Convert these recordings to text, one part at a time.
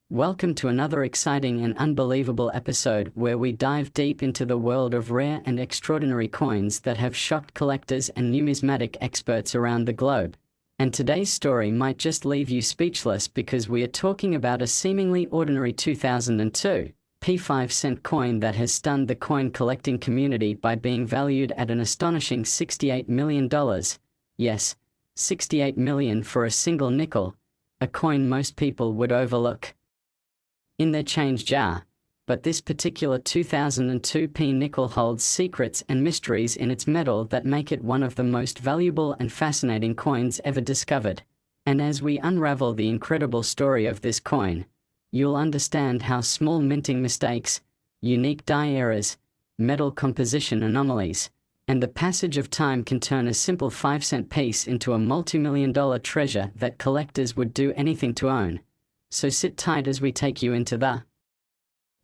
Welcome to another exciting and unbelievable episode where we dive deep into the world of rare and extraordinary coins that have shocked collectors and numismatic experts around the globe. And today's story might just leave you speechless because we are talking about a seemingly ordinary 2002 P5-cent coin that has stunned the coin collecting community by being valued at an astonishing $68 million. Yes, $68 million for a single nickel, a coin most people would overlook in their change jar. But this particular 2002 P nickel holds secrets and mysteries in its metal that make it one of the most valuable and fascinating coins ever discovered. And as we unravel the incredible story of this coin, you'll understand how small minting mistakes, unique die errors, metal composition anomalies, and the passage of time can turn a simple 5-cent piece into a multi-million-dollar treasure that collectors would do anything to own. So sit tight as we take you into the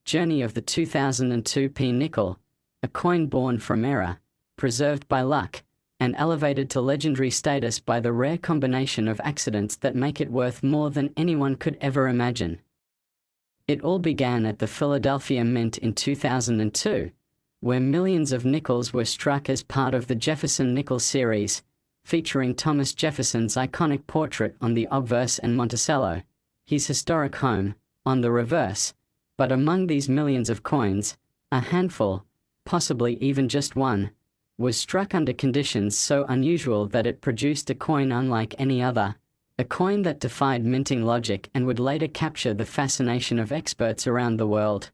journey of the 2002 P nickel, a coin born from error, preserved by luck, and elevated to legendary status by the rare combination of accidents that make it worth more than anyone could ever imagine. It all began at the Philadelphia Mint in 2002, where millions of nickels were struck as part of the Jefferson Nickel series, featuring Thomas Jefferson's iconic portrait on the obverse and Monticello, his historic home, on the reverse. But among these millions of coins, a handful, possibly even just one, was struck under conditions so unusual that it produced a coin unlike any other, a coin that defied minting logic and would later capture the fascination of experts around the world.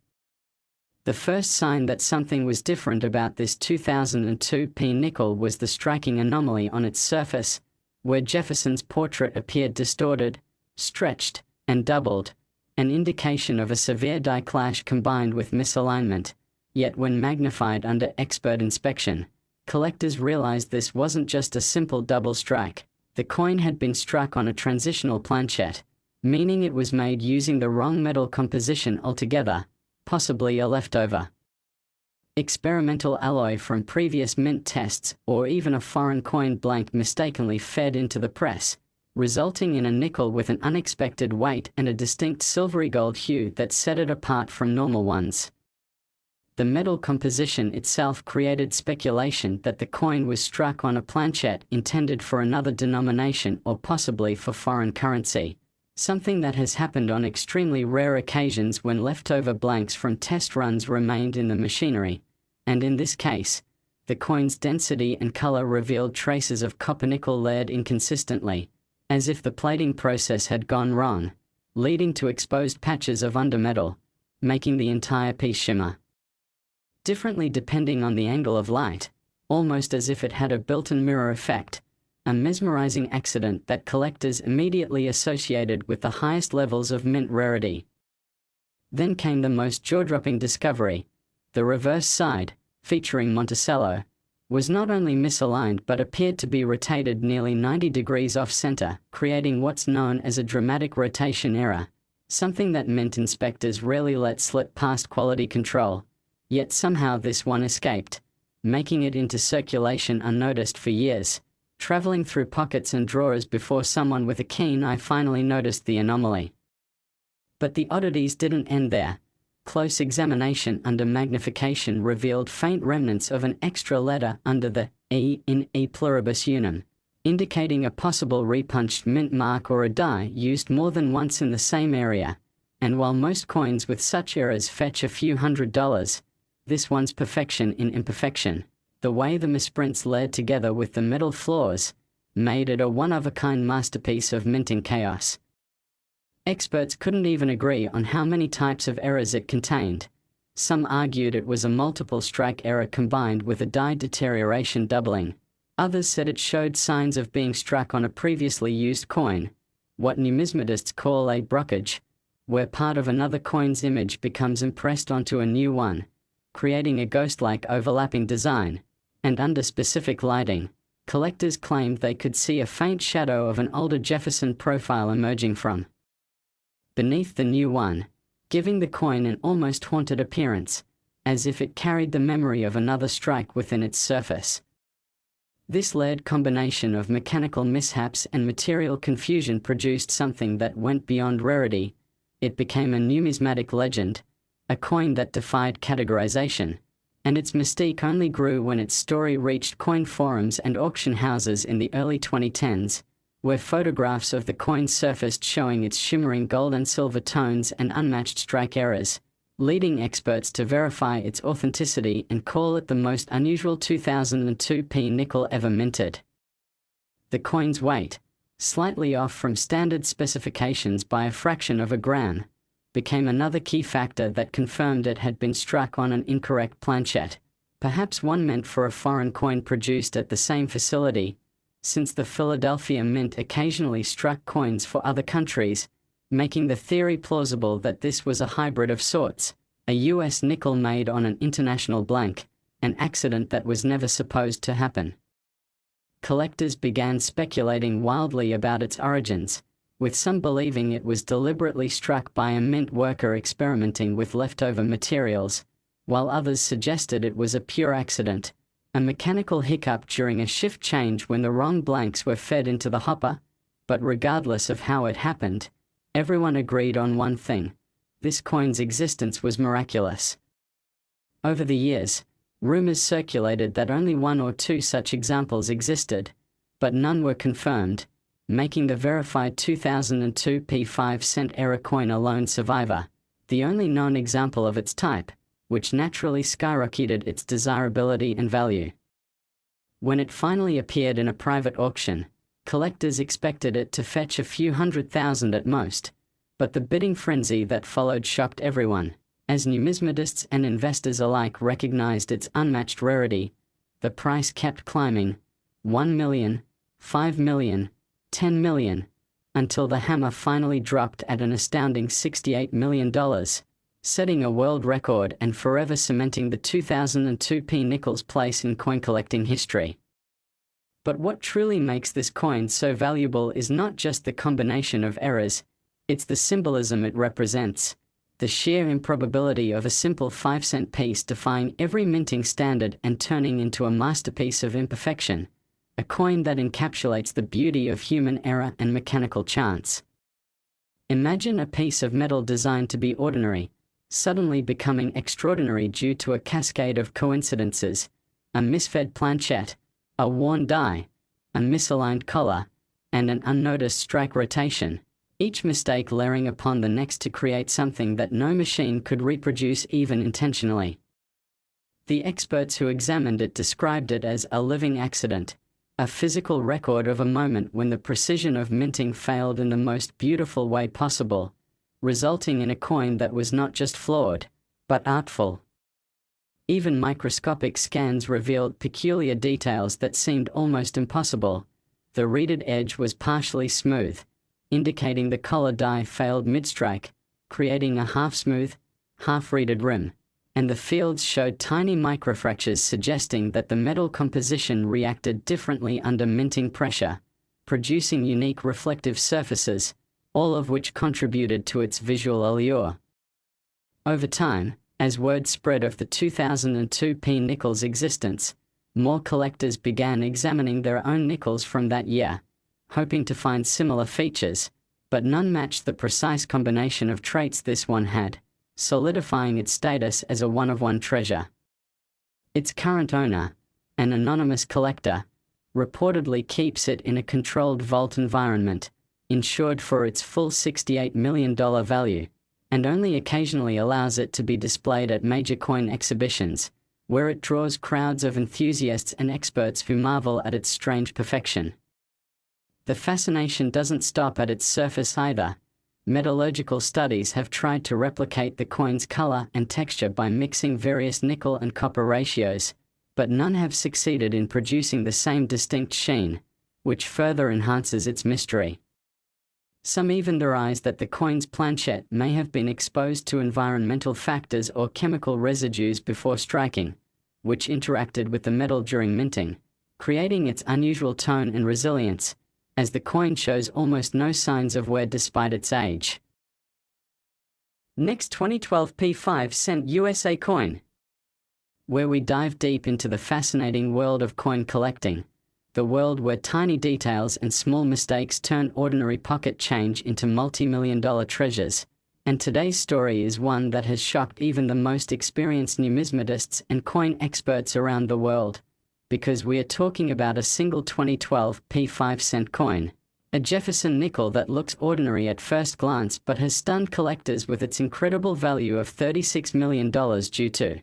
The first sign that something was different about this 2002 P nickel was the striking anomaly on its surface, where Jefferson's portrait appeared distorted, stretched, and doubled, an indication of a severe die clash combined with misalignment. Yet when magnified under expert inspection, collectors realized this wasn't just a simple double strike. The coin had been struck on a transitional planchet, meaning it was made using the wrong metal composition altogether, possibly a leftover experimental alloy from previous mint tests, or even a foreign coin blank mistakenly fed into the press, resulting in a nickel with an unexpected weight and a distinct silvery gold hue that set it apart from normal ones. The metal composition itself created speculation that the coin was struck on a planchet intended for another denomination or possibly for foreign currency, something that has happened on extremely rare occasions when leftover blanks from test runs remained in the machinery, and in this case, the coin's density and color revealed traces of copper-nickel layered inconsistently, as if the plating process had gone wrong, leading to exposed patches of undermetal, making the entire piece shimmer differently depending on the angle of light, almost as if it had a built-in mirror effect, a mesmerizing accident that collectors immediately associated with the highest levels of mint rarity. Then came the most jaw-dropping discovery. The reverse side, featuring Monticello, was not only misaligned but appeared to be rotated nearly 90 degrees off-center, creating what's known as a dramatic rotation error, something that mint inspectors rarely let slip past quality control. Yet somehow this one escaped, making it into circulation unnoticed for years, traveling through pockets and drawers before someone with a keen eye finally noticed the anomaly. But the oddities didn't end there. Close examination under magnification revealed faint remnants of an extra letter under the E in E pluribus unum, indicating a possible repunched mint mark or a die used more than once in the same area. And while most coins with such errors fetch a few $100s, this one's perfection in imperfection, the way the misprints layered together with the metal flaws, made it a one-of-a-kind masterpiece of minting chaos. Experts couldn't even agree on how many types of errors it contained. Some argued it was a multiple strike error combined with a die deterioration doubling. Others said it showed signs of being struck on a previously used coin, what numismatists call a brockage, where part of another coin's image becomes impressed onto a new one, creating a ghost-like overlapping design. And under specific lighting, collectors claimed they could see a faint shadow of an older Jefferson profile emerging from beneath the new one, giving the coin an almost haunted appearance, as if it carried the memory of another strike within its surface. This layered combination of mechanical mishaps and material confusion produced something that went beyond rarity, it became a numismatic legend, a coin that defied categorization, and its mystique only grew when its story reached coin forums and auction houses in the early 2010s, where photographs of the coin surfaced showing its shimmering gold and silver tones and unmatched strike errors, leading experts to verify its authenticity and call it the most unusual 2002p nickel ever minted. The coin's weight, slightly off from standard specifications by a fraction of a gram, became another key factor that confirmed it had been struck on an incorrect planchet, perhaps one meant for a foreign coin produced at the same facility, since the Philadelphia Mint occasionally struck coins for other countries, making the theory plausible that this was a hybrid of sorts, a US nickel made on an international blank, an accident that was never supposed to happen. Collectors began speculating wildly about its origins, with some believing it was deliberately struck by a mint worker experimenting with leftover materials, while others suggested it was a pure accident, a mechanical hiccup during a shift change when the wrong blanks were fed into the hopper. But regardless of how it happened, everyone agreed on one thing: this coin's existence was miraculous. Over the years, rumors circulated that only one or two such examples existed, but none were confirmed, making the verified 2002 P5-cent error coin a lone survivor, the only known example of its type, which naturally skyrocketed its desirability and value. When it finally appeared in a private auction, collectors expected it to fetch a few $100,000 at most, but the bidding frenzy that followed shocked everyone, as numismatists and investors alike recognized its unmatched rarity. The price kept climbing: $1 million, $5 million, $10 million, until the hammer finally dropped at an astounding $68 million, setting a world record and forever cementing the 2002p nickel's place in coin collecting history. But what truly makes this coin so valuable is not just the combination of errors, it's the symbolism it represents. The sheer improbability of a simple 5-cent piece defying every minting standard and turning into a masterpiece of imperfection, a coin that encapsulates the beauty of human error and mechanical chance. Imagine a piece of metal designed to be ordinary, suddenly becoming extraordinary due to a cascade of coincidences: a misfed planchet, a worn die, a misaligned collar, and an unnoticed strike rotation, each mistake layering upon the next to create something that no machine could reproduce even intentionally. The experts who examined it described it as a living accident, a physical record of a moment when the precision of minting failed in the most beautiful way possible, resulting in a coin that was not just flawed, but artful. Even microscopic scans revealed peculiar details that seemed almost impossible. The reeded edge was partially smooth, indicating the collar die failed mid-strike, creating a half-smooth, half-reeded rim, and the fields showed tiny microfractures suggesting that the metal composition reacted differently under minting pressure, producing unique reflective surfaces, all of which contributed to its visual allure. Over time, as word spread of the 2002p nickel's existence, more collectors began examining their own nickels from that year, hoping to find similar features, but none matched the precise combination of traits this one had, solidifying its status as a one-of-one treasure. Its current owner, an anonymous collector, reportedly keeps it in a controlled vault environment, insured for its full $68 million value, and only occasionally allows it to be displayed at major coin exhibitions, where it draws crowds of enthusiasts and experts who marvel at its strange perfection. The fascination doesn't stop at its surface either. Metallurgical studies have tried to replicate the coin's color and texture by mixing various nickel and copper ratios, but none have succeeded in producing the same distinct sheen, which further enhances its mystery. Some even theorize that the coin's planchet may have been exposed to environmental factors or chemical residues before striking, which interacted with the metal during minting, creating its unusual tone and resilience, as the coin shows almost no signs of wear despite its age. Next, 2012 P5-cent USA coin, where we dive deep into the fascinating world of coin collecting, the world where tiny details and small mistakes turn ordinary pocket change into multi-million-dollar treasures, And today's story is one that has shocked even the most experienced numismatists and coin experts around the world, because we are talking about a single 2012 P5-cent coin, a Jefferson nickel that looks ordinary at first glance but has stunned collectors with its incredible value of $36 million due to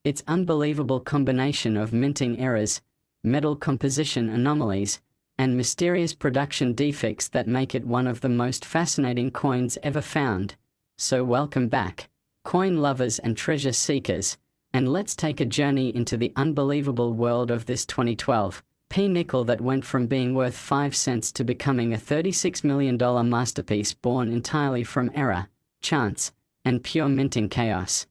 its unbelievable combination of minting errors, metal composition anomalies, and mysterious production defects that make it one of the most fascinating coins ever found. So welcome back, coin lovers and treasure seekers, and let's take a journey into the unbelievable world of this 2012 P nickel that went from being worth 5 cents to becoming a $36 million masterpiece born entirely from error, chance, and pure minting chaos.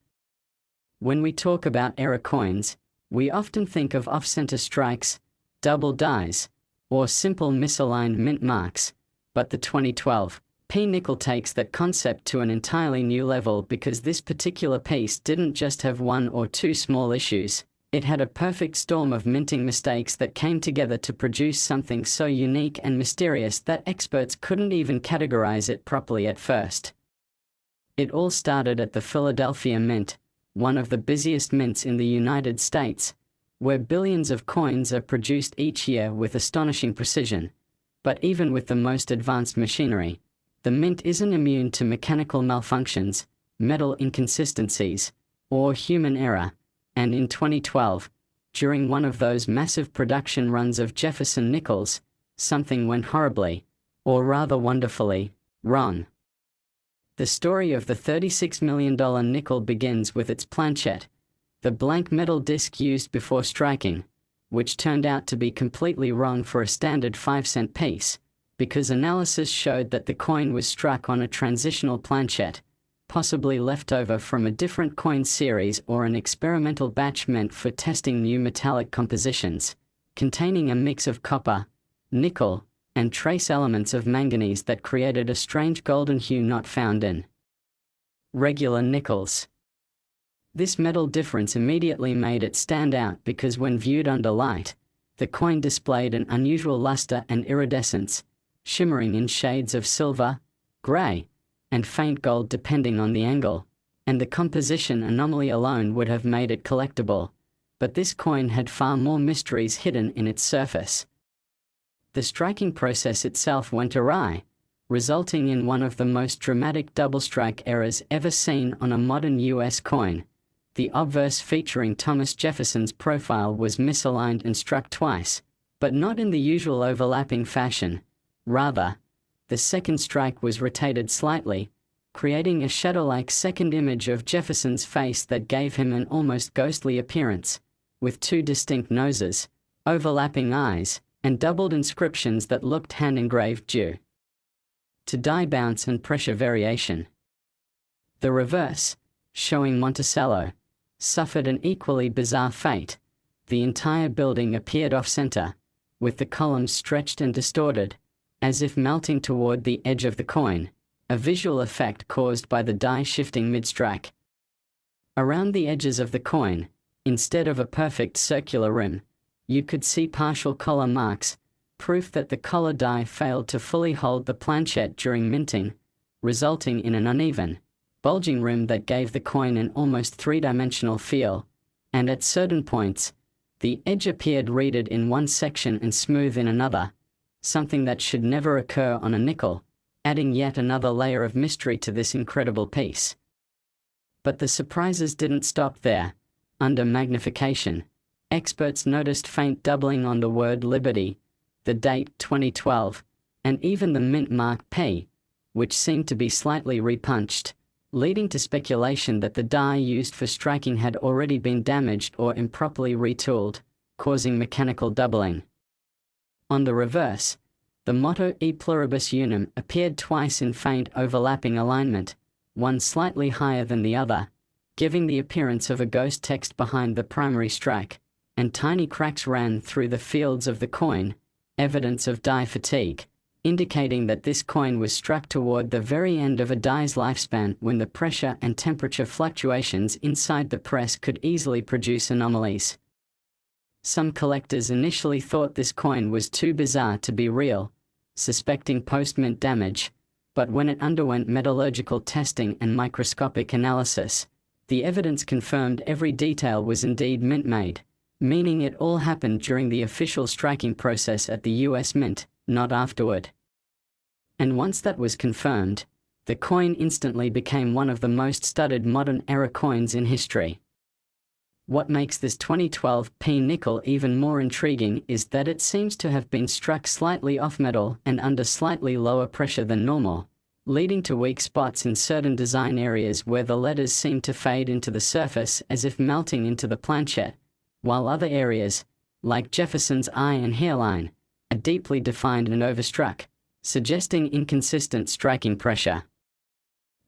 When we talk about error coins, we often think of off-center strikes, double dies, or simple misaligned mint marks, but the 2012 P nickel takes that concept to an entirely new level because this particular piece didn't just have one or two small issues, it had a perfect storm of minting mistakes that came together to produce something so unique and mysterious that experts couldn't even categorize it properly at first. It all started at the Philadelphia Mint, one of the busiest mints in the United States, where billions of coins are produced each year with astonishing precision. But even with the most advanced machinery, the mint isn't immune to mechanical malfunctions, metal inconsistencies, or human error, and in 2012, during one of those massive production runs of Jefferson nickels, something went horribly, or rather wonderfully, wrong. The story of the $36 million nickel begins with its planchette, the blank metal disc used before striking, which turned out to be completely wrong for a standard 5-cent piece, because analysis showed that the coin was struck on a transitional planchette, possibly left over from a different coin series or an experimental batch meant for testing new metallic compositions, containing a mix of copper, nickel, and trace elements of manganese that created a strange golden hue not found in regular nickels. This metal difference immediately made it stand out because when viewed under light, the coin displayed an unusual luster and iridescence, shimmering in shades of silver, gray, and faint gold depending on the angle, and the composition anomaly alone would have made it collectible, but this coin had far more mysteries hidden in its surface. The striking process itself went awry, resulting in one of the most dramatic double strike errors ever seen on a modern US coin. The obverse featuring Thomas Jefferson's profile was misaligned and struck twice, but not in the usual overlapping fashion. Rather, the second strike was rotated slightly, creating a shadow-like second image of Jefferson's face that gave him an almost ghostly appearance, with two distinct noses, overlapping eyes, and doubled inscriptions that looked hand-engraved due to die bounce and pressure variation. The reverse, showing Monticello, suffered an equally bizarre fate. The entire building appeared off-center, with the columns stretched and distorted, as if melting toward the edge of the coin, a visual effect caused by the die shifting mid-strike. Around the edges of the coin, instead of a perfect circular rim, you could see partial collar marks, proof that the collar die failed to fully hold the planchette during minting, resulting in an uneven, bulging rim that gave the coin an almost three-dimensional feel, and at certain points, the edge appeared reeded in one section and smooth in another, something that should never occur on a nickel, adding yet another layer of mystery to this incredible piece. But the surprises didn't stop there. Under magnification, experts noticed faint doubling on the word Liberty, the date 2012, and even the mint mark P, which seemed to be slightly repunched, leading to speculation that the die used for striking had already been damaged or improperly retooled, causing mechanical doubling. On the reverse, the motto E pluribus unum appeared twice in faint overlapping alignment, one slightly higher than the other, giving the appearance of a ghost text behind the primary strike, and tiny cracks ran through the fields of the coin, evidence of die fatigue, indicating that this coin was struck toward the very end of a die's lifespan when the pressure and temperature fluctuations inside the press could easily produce anomalies. Some collectors initially thought this coin was too bizarre to be real, suspecting post-mint damage, But when it underwent metallurgical testing and microscopic analysis, the evidence confirmed every detail was indeed mint-made, meaning it all happened during the official striking process at the US Mint, not afterward. And once that was confirmed, the coin instantly became one of the most studied modern-era coins in history. What makes this 2012 P nickel even more intriguing is that it seems to have been struck slightly off metal and under slightly lower pressure than normal, leading to weak spots in certain design areas where the letters seem to fade into the surface as if melting into the planchette, while other areas, like Jefferson's eye and hairline, are deeply defined and overstruck, suggesting inconsistent striking pressure.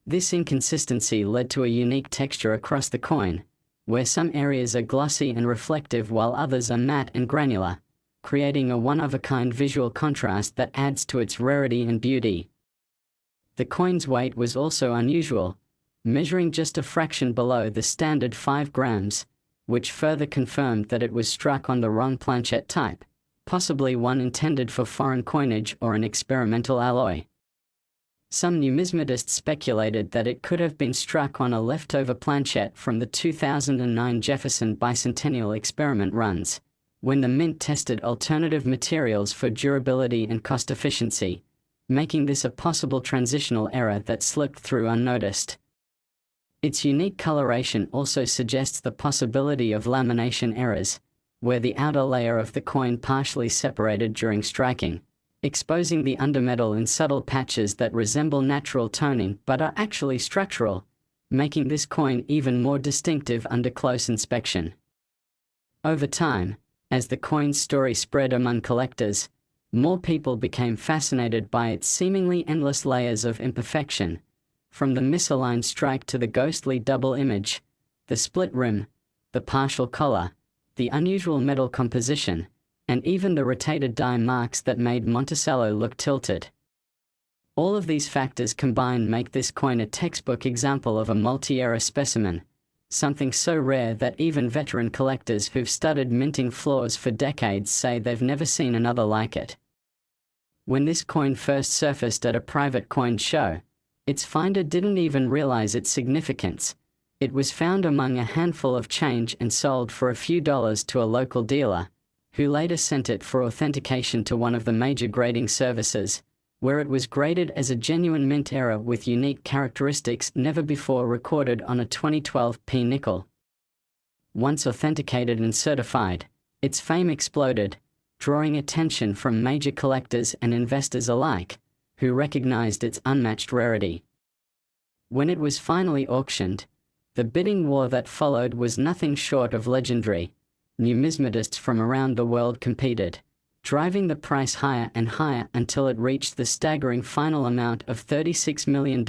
This inconsistency led to a unique texture across the coin, where some areas are glossy and reflective while others are matte and granular, creating a one-of-a-kind visual contrast that adds to its rarity and beauty. The coin's weight was also unusual, measuring just a fraction below the standard 5 grams, which further confirmed that it was struck on the wrong planchette type, possibly one intended for foreign coinage or an experimental alloy. Some numismatists speculated that it could have been struck on a leftover planchette from the 2009 Jefferson bicentennial experiment runs, when the Mint tested alternative materials for durability and cost efficiency, making this a possible transitional error that slipped through unnoticed. Its unique coloration also suggests the possibility of lamination errors, where the outer layer of the coin partially separated during striking, exposing the undermetal in subtle patches that resemble natural toning but are actually structural, making this coin even more distinctive under close inspection. Over time, as the coin's story spread among collectors, more people became fascinated by its seemingly endless layers of imperfection, from the misaligned strike to the ghostly double image, the split rim, the partial collar, the unusual metal composition, and even the rotated die marks that made Monticello look tilted. All of these factors combined make this coin a textbook example of a multi-era specimen, something so rare that even veteran collectors who've studied minting flaws for decades say they've never seen another like it. When this coin first surfaced at a private coin show, its finder didn't even realize its significance. It was found among a handful of change and sold for a few dollars to a local dealer, who later sent it for authentication to one of the major grading services, where it was graded as a genuine mint era with unique characteristics never before recorded on a 2012 P nickel. Once authenticated and certified, its fame exploded, drawing attention from major collectors and investors alike, who recognized its unmatched rarity. When it was finally auctioned, the bidding war that followed was nothing short of legendary. Numismatists from around the world competed, driving the price higher and higher until it reached the staggering final amount of $36 million,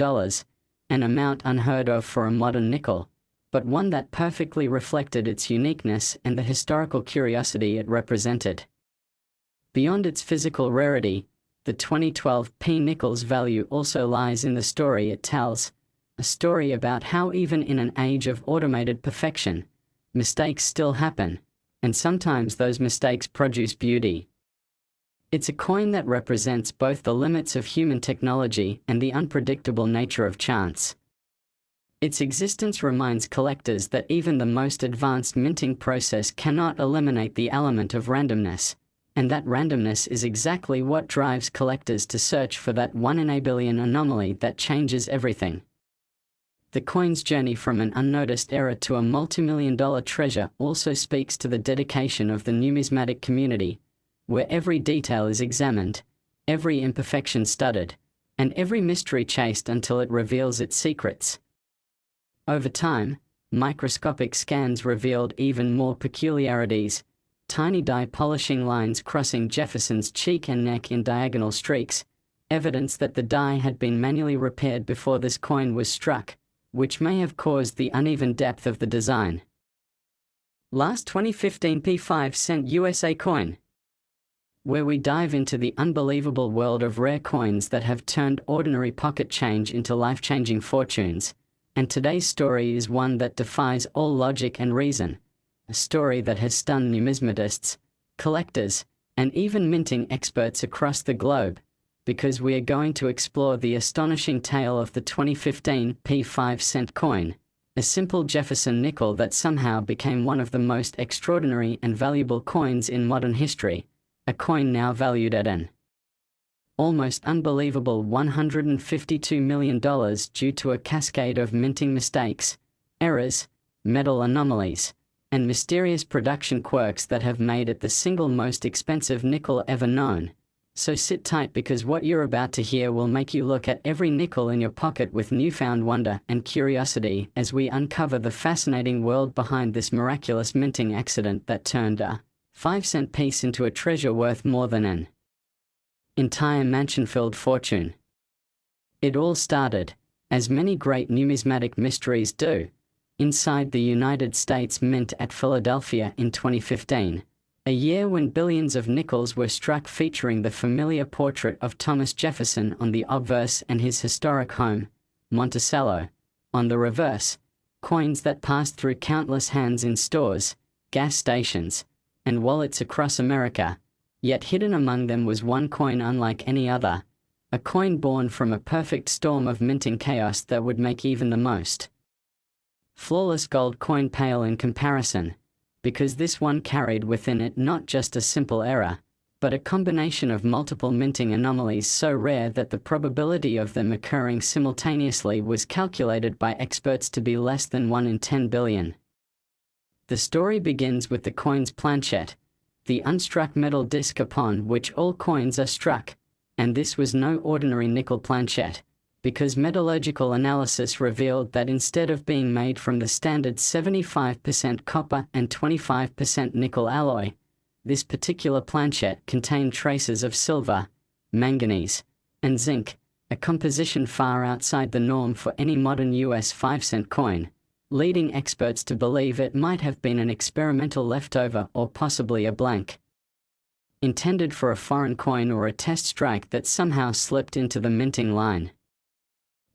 an amount unheard of for a modern nickel, but one that perfectly reflected its uniqueness and the historical curiosity it represented. Beyond its physical rarity, the 2012 P nickel's value also lies in the story it tells, a story about how even in an age of automated perfection, mistakes still happen, and sometimes those mistakes produce beauty. It's a coin that represents both the limits of human technology and the unpredictable nature of chance. Its existence reminds collectors that even the most advanced minting process cannot eliminate the element of randomness, and that randomness is exactly what drives collectors to search for that one in a billion anomaly that changes everything. The coin's journey from an unnoticed era to a multi-million-dollar treasure also speaks to the dedication of the numismatic community, where every detail is examined, every imperfection studied, and every mystery chased until it reveals its secrets. Over time, microscopic scans revealed even more peculiarities, tiny die polishing lines crossing Jefferson's cheek and neck in diagonal streaks, evidence that the die had been manually repaired before this coin was struck, which may have caused the uneven depth of the design. Last 2015 P5 USA coin, where we dive into the unbelievable world of rare coins that have turned ordinary pocket change into life-changing fortunes, and today's story is one that defies all logic and reason, a story that has stunned numismatists, collectors, and even minting experts across the globe, because we are going to explore the astonishing tale of the 2015 P5-cent coin, a simple Jefferson nickel that somehow became one of the most extraordinary and valuable coins in modern history, a coin now valued at an almost unbelievable $152 million due to a cascade of minting mistakes, errors, metal anomalies, and mysterious production quirks that have made it the single most expensive nickel ever known. So sit tight, because what you're about to hear will make you look at every nickel in your pocket with newfound wonder and curiosity as we uncover the fascinating world behind this miraculous minting accident that turned a 5-cent piece into a treasure worth more than an entire mansion-filled fortune. It all started, as many great numismatic mysteries do, inside the United States Mint at Philadelphia in 2015. A year when billions of nickels were struck featuring the familiar portrait of Thomas Jefferson on the obverse and his historic home, Monticello, on the reverse, coins that passed through countless hands in stores, gas stations, and wallets across America, yet hidden among them was one coin unlike any other, a coin born from a perfect storm of minting chaos that would make even the most flawless gold coin pale in comparison, because this one carried within it not just a simple error, but a combination of multiple minting anomalies so rare that the probability of them occurring simultaneously was calculated by experts to be less than 1 in 10 billion. The story begins with the coin's planchette, the unstruck metal disc upon which all coins are struck, and this was no ordinary nickel planchette, because metallurgical analysis revealed that instead of being made from the standard 75% copper and 25% nickel alloy, this particular planchette contained traces of silver, manganese, and zinc, a composition far outside the norm for any modern US 5-cent coin, leading experts to believe it might have been an experimental leftover or possibly a blank intended for a foreign coin or a test strike that somehow slipped into the minting line.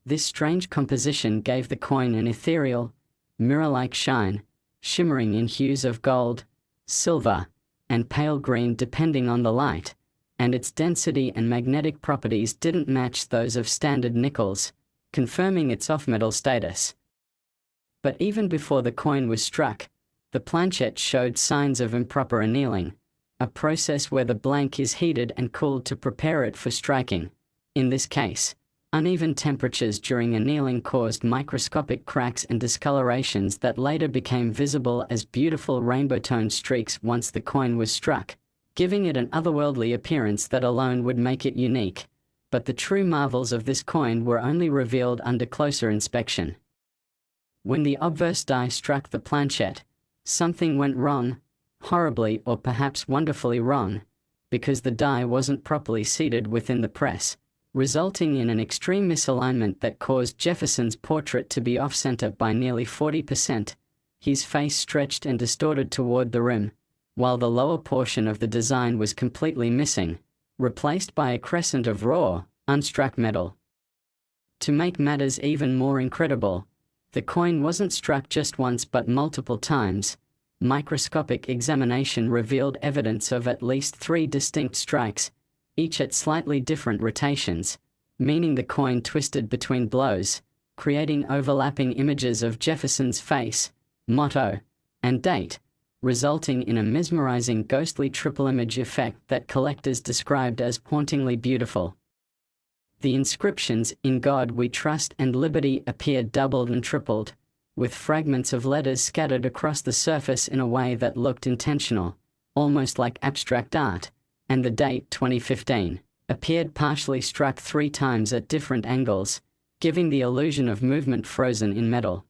This strange composition gave the coin an ethereal, mirror-like shine, shimmering in hues of gold, silver, and pale green depending on the light, and its density and magnetic properties didn't match those of standard nickels, confirming its off-metal status. But even before the coin was struck, the planchette showed signs of improper annealing, a process where the blank is heated and cooled to prepare it for striking. In this case, uneven temperatures during annealing caused microscopic cracks and discolorations that later became visible as beautiful rainbow-toned streaks once the coin was struck, giving it an otherworldly appearance that alone would make it unique. But the true marvels of this coin were only revealed under closer inspection. When the obverse die struck the planchette, something went wrong, horribly or perhaps wonderfully wrong, because the die wasn't properly seated within the press, resulting in an extreme misalignment that caused Jefferson's portrait to be off-center by nearly 40%, his face stretched and distorted toward the rim, while the lower portion of the design was completely missing, replaced by a crescent of raw, unstruck metal. To make matters even more incredible, the coin wasn't struck just once but multiple times. Microscopic examination revealed evidence of at least 3 distinct strikes, each at slightly different rotations, meaning the coin twisted between blows, creating overlapping images of Jefferson's face, motto, and date, resulting in a mesmerizing ghostly triple image effect that collectors described as hauntingly beautiful. The inscriptions, "In God We Trust" and "Liberty" appeared doubled and tripled, with fragments of letters scattered across the surface in a way that looked intentional, almost like abstract art, and the date 2015 appeared partially struck 3 times at different angles, giving the illusion of movement frozen in metal.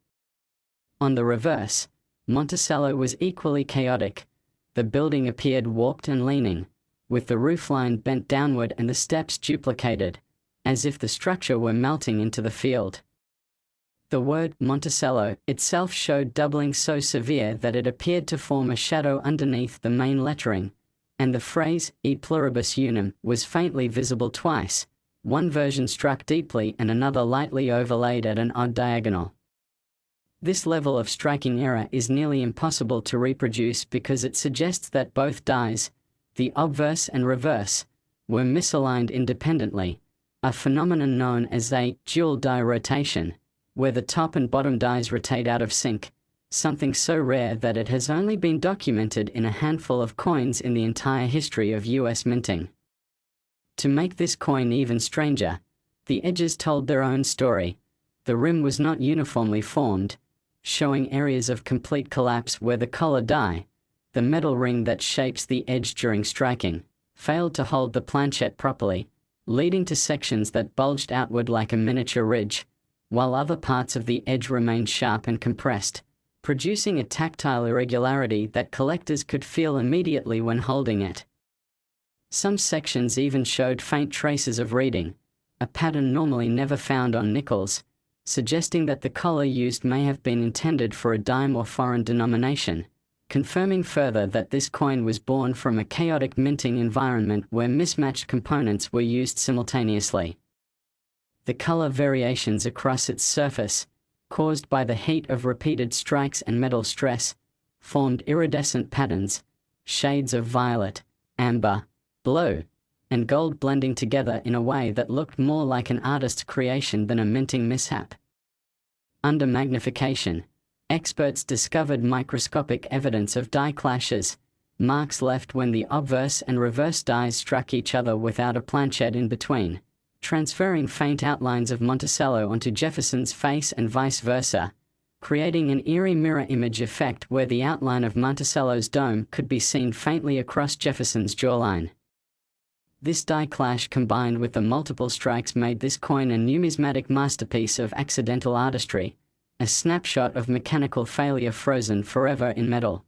On the reverse, Monticello was equally chaotic. The building appeared warped and leaning, with the roofline bent downward and the steps duplicated, as if the structure were melting into the field. The word Monticello itself showed doubling so severe that it appeared to form a shadow underneath the main lettering, and the phrase "e pluribus unum" was faintly visible twice, one version struck deeply and another lightly overlaid at an odd diagonal. This level of striking error is nearly impossible to reproduce because it suggests that both dies, the obverse and reverse, were misaligned independently, a phenomenon known as a dual die rotation, where the top and bottom dies rotate out of sync, something so rare that it has only been documented in a handful of coins in the entire history of US minting. To make this coin even stranger, the edges told their own story. The rim was not uniformly formed, showing areas of complete collapse where the collar die, the metal ring that shapes the edge during striking, failed to hold the planchette properly, leading to sections that bulged outward like a miniature ridge, while other parts of the edge remained sharp and compressed, producing a tactile irregularity that collectors could feel immediately when holding it. Some sections even showed faint traces of reading, a pattern normally never found on nickels, suggesting that the collar used may have been intended for a dime or foreign denomination, confirming further that this coin was born from a chaotic minting environment where mismatched components were used simultaneously. The color variations across its surface, caused by the heat of repeated strikes and metal stress, formed iridescent patterns, shades of violet, amber, blue, and gold blending together in a way that looked more like an artist's creation than a minting mishap. Under magnification, experts discovered microscopic evidence of die clashes, marks left when the obverse and reverse dies struck each other without a planchette in between, transferring faint outlines of Monticello onto Jefferson's face and vice versa, creating an eerie mirror image effect where the outline of Monticello's dome could be seen faintly across Jefferson's jawline. This die clash combined with the multiple strikes made this coin a numismatic masterpiece of accidental artistry, a snapshot of mechanical failure frozen forever in metal.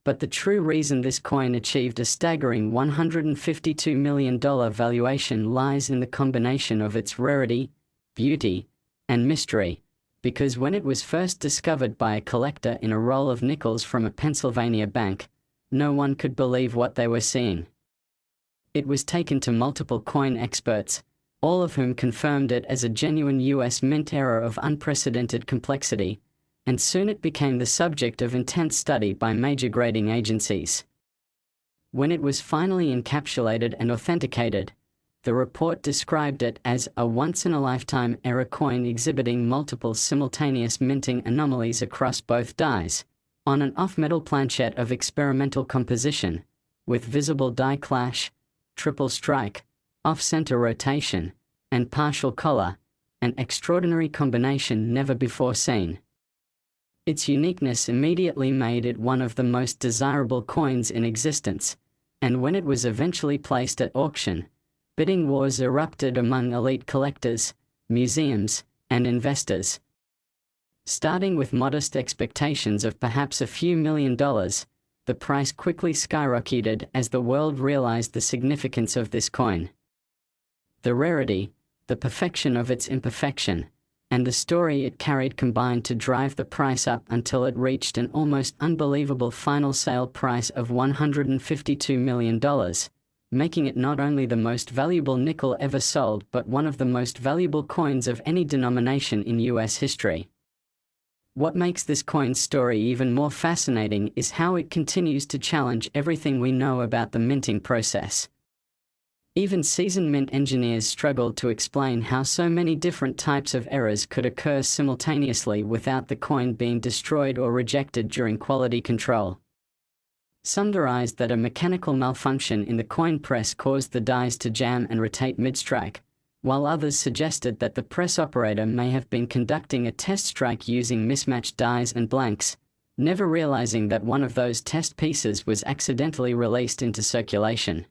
But the true reason this coin achieved a staggering $152 million valuation lies in the combination of its rarity, beauty, and mystery, because when it was first discovered by a collector in a roll of nickels from a Pennsylvania bank, no one could believe what they were seeing. It was taken to multiple coin experts, all of whom confirmed it as a genuine US mint error of unprecedented complexity, and soon it became the subject of intense study by major grading agencies. When it was finally encapsulated and authenticated, the report described it as a once-in-a-lifetime error coin exhibiting multiple simultaneous minting anomalies across both dies, on an off-metal planchette of experimental composition, with visible die clash, triple strike, off-center rotation, and partial collar, an extraordinary combination never before seen. Its uniqueness immediately made it one of the most desirable coins in existence, and when it was eventually placed at auction, bidding wars erupted among elite collectors, museums, and investors. Starting with modest expectations of perhaps a few $1 million, the price quickly skyrocketed as the world realized the significance of this coin. The rarity, the perfection of its imperfection, and the story it carried combined to drive the price up until it reached an almost unbelievable final sale price of $152 million, making it not only the most valuable nickel ever sold but one of the most valuable coins of any denomination in US history. What makes this coin's story even more fascinating is how it continues to challenge everything we know about the minting process. Even seasoned mint engineers struggled to explain how so many different types of errors could occur simultaneously without the coin being destroyed or rejected during quality control. Some theorized that a mechanical malfunction in the coin press caused the dies to jam and rotate mid-strike, while others suggested that the press operator may have been conducting a test strike using mismatched dies and blanks, never realizing that one of those test pieces was accidentally released into circulation.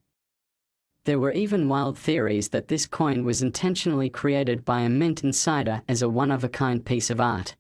There were even wild theories that this coin was intentionally created by a mint insider as a one-of-a-kind piece of art.